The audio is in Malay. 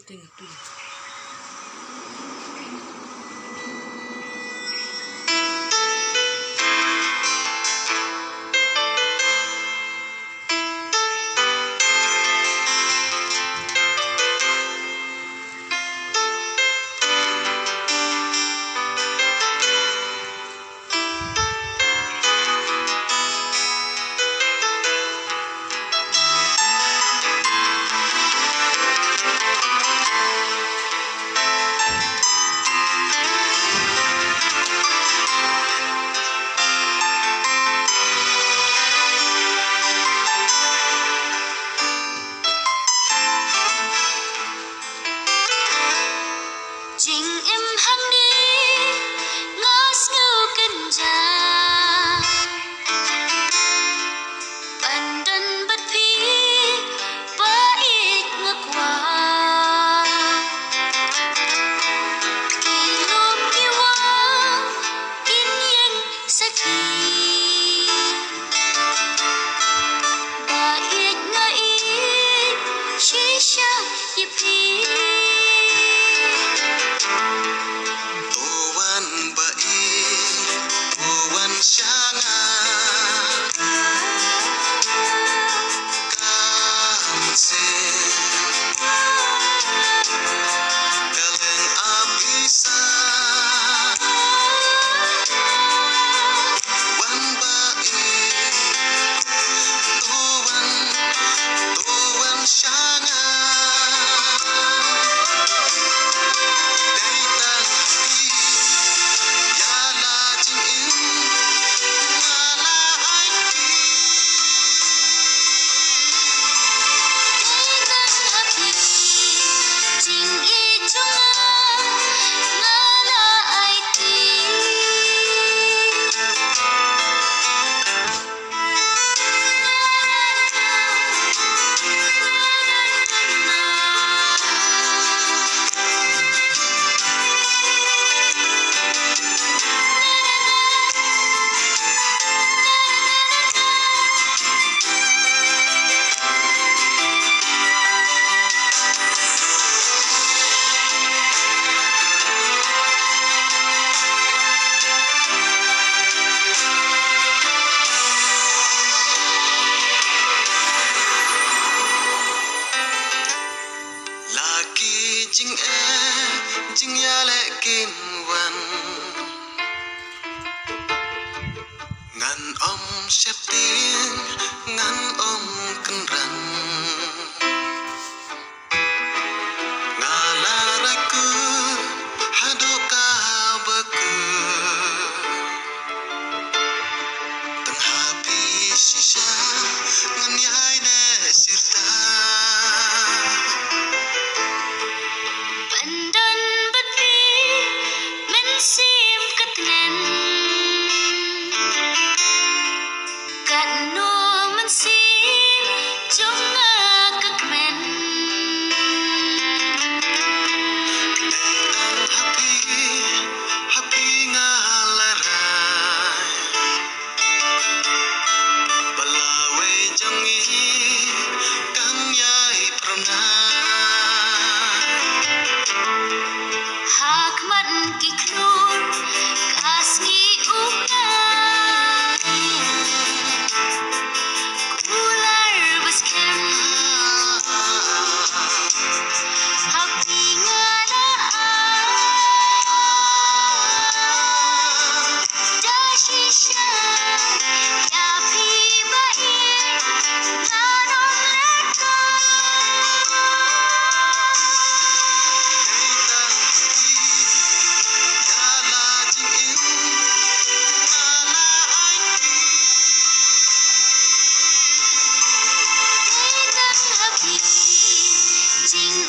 对对。Jing im hang đi ngas ngưu kinh gia bandan bat phi bait ngakwa kilom kiwa kin yeng saki bait ngai shisha yipi Jing ya le kin wan ngan om shetin ngan om kan ran ngala raku hadoka baku tang happy shisha ngan yai ne sirta bandan bat phi men sim kat ngen kat no men sim chung kat men happy ngalarai balawe jangi kan yai prana hak man ki klur kasni ukna ular baskem happy ngala da shisha ya pi bair nanon leka Jing